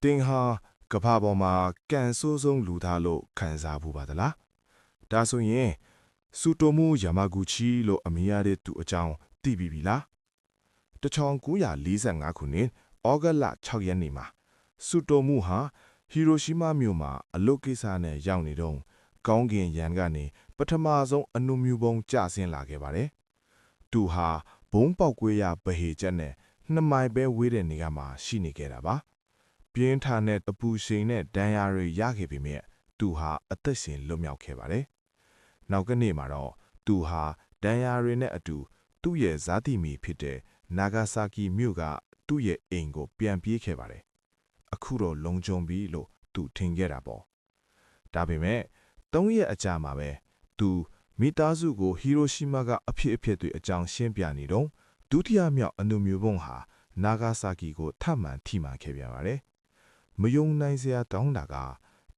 တင်ဟာကဘာပေါ်မှာကန်ဆိုးဆုံးလူသားလို့ခံစားဖို့ပါသလားဒါဆိုရင်စူတိုမူယာမာဂူချီလို့အမည်ရတဲ့သူအကြောင်းသိပြီးပြီလား1945ခုနှစ်ဩဂတ်လ6ရက်နေ့မှာစူတိုမူဟာဟီရိုရှီးမားမြို့မှာအလုတ်ကိစ္စနဲ့ရောက်နေတော့ကောင်းကင်ယံကနေပထမဆုံးအနုမြူပုံကျဆင်းလာခဲ့ပါတယ်သူဟာဘုံပေါက်ကွေးရဗဟေချက်နဲ့2မိုင်ပဲဝေးတဲ့နေရာမှာရှိနေခဲ့တာပါပြင်းထန်တဲ့အပူရှိန်နဲ့ဒဏ်ရာတွေရခဲ့ပေမဲ့သူဟာအသက်ရှင်လွတ်မြောက်ခဲ့ပါတယ်။နောက်ကနေ့မှာတော့သူဟာဒဏ်ရာတွေနဲ့အတူသူ့ရဲ့ဇာတိမီဖြစ်တဲ့နာဂါဆာကီမြို့ကသူ့ရဲ့အိမ်ကိုပြန်ပြေးခဲ့ပါတယ်။အခုတော့လုံခြုံပြီလို့သူထင်ခဲ့တာပေါ့။ဒါပေမဲ့3ရက်အကြာမှာပဲသူမိသားစုကိုဟီရိုရှီးမားကအဖြစ်အပျက်တွေအကြောင်းရှင်းပြနေတော့ဒုတိယမြောက်အနုမြူပုံဟာနာဂါဆာကီကိုထပ်မံထိမှန်ခဲ့ပြန်ပါတယ်။မယုံနိုင်စရာတောင်းတာက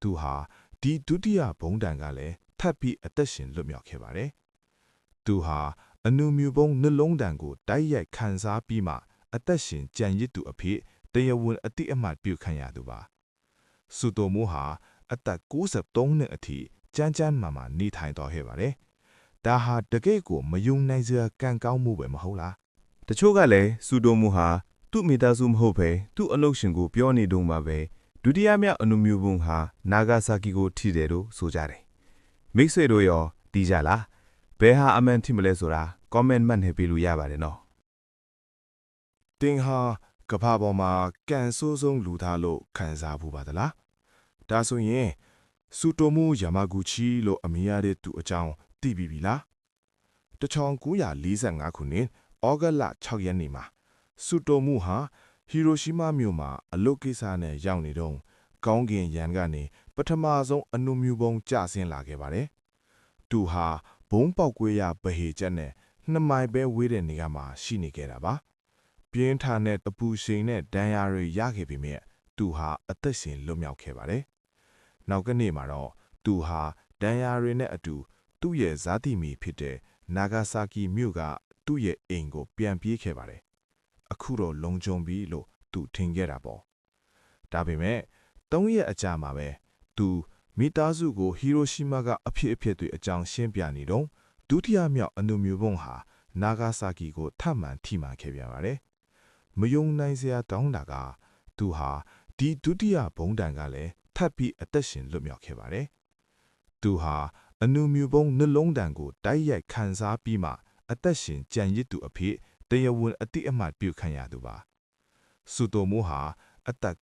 သူဟာဒီဒုတိယဘုံတန်ကလည်းထပ်ပြီးအသက်ရှင်လွတ်မြောက်ခဲ့ပါတယ်။သူဟာအနုမြူပုံနှလုံးတန်ကိုတိုက်ရိုက်ခံစားပြီးမှအသက်ရှင်ကြံရစ်သူအဖြစ်တရားဝင်အတိအမှတ်ပြုခံရသူပါ။စူတိုမူဟာအသက်93နှစ်အထိကြမ်းကြမ်းမာမာနေထိုင်တော်ခဲ့ပါတယ်။ဒါဟာတကယ့်ကိုမယုံနိုင်စရာကံကောင်းမှုပဲမဟုတ်လား။ တချို့ကလည်းစူတိုမူဟာသူ့မိသားစုမဟုတ်ပဲသူ့အလုပ်ရှင်ကိုပြောနေတုန်းမှာပဲဒုတိယမြောက်အနုမြူပုံဟာနာဂါဆာကီကိုထိတယ်လို့ဆိုကြတယ်မိတ်ဆွေတို့ရောသိကြလားဘယ်ဟာအမှန်ထိမလဲဆိုတာ comment မှတ်နေပေးလို့ရပါတယ်နော်တင်ဟာကဘာပေါ်မှာကန်ဆိုးဆုံးလူသားလို့ခံစားဖို့ပါသလားဒါဆိုရင်စူတိုမူယာမာဂူချီလို့အမည်ရတဲ့သူအကြောင်းသိပြီးပြီလား1945ခုနှစ်ဩဂတ်လ6ရက်နေ့မှာစူတိုမူဟာဟီရိုရှီးမားမြို့မှာအလုတ်ကိစ္စနဲ့ရောက်နေတော့ကောင်းကင်ယံကနေပထမဆုံးအနုမြူပုံကျဆင်းလာခဲ့ပါတယ်သူဟာဘုံပေါက်ကွေးရဗဟေချက်နဲ့2မိုင်ပဲဝေးတဲ့နေရာမှာရှိနေခဲ့တာပါပြင်းထန်တဲ့အပူရှိန်နဲ့ဒဏ်ရာတွေရခဲ့ပေမဲ့သူဟာအသက်ရှင်လွတ်မြောက်ခဲ့ပါတယ်နောက်ကနေ့မှာတော့သူဟာဒဏ်ရာတွေနဲ့အတူသူ့ရဲ့ဇာတိမီဖြစ်တဲ့နာဂါဆာကီမြို့ကသူ့ရဲ့အိမ်ကိုပြန်ပြေးခဲ့ပါတယ်အခုတော့လုံခြုံပြီလို့သူထင်ခဲ့တာပေါ့ဒါပေမဲ့3ရက်အကြာမှာပဲသူမိသားစုကိုဟီရိုရှီးမားကအဖြစ်အပျက်တွေအကြောင်းရှင်းပြနေတော့ဒုတိယမြောက်အနုမြူပုံဟာနာဂါဆာကီကိုထပ်မံထိမှန်ခဲ့ပြန်ပါတယ်မယုံနိုင်စရာတောင်းတာကသူဟာဒီဒုတိယဘုံတန်ကလည်းထပ်ပြီးအသက်ရှင်လွတ်မြောက်ခဲ့ပါတယ်သူဟာအနုမြူပုံနှလုံးတန်ကိုတိုက်ရိုက်ခံစားပြီးမှအသက်ရှင်ကြံရစ်သူအဖြစ်တရားဝင်အတိအမှတ်ပြုခံရသူပါစူတိုမူဟာအသက်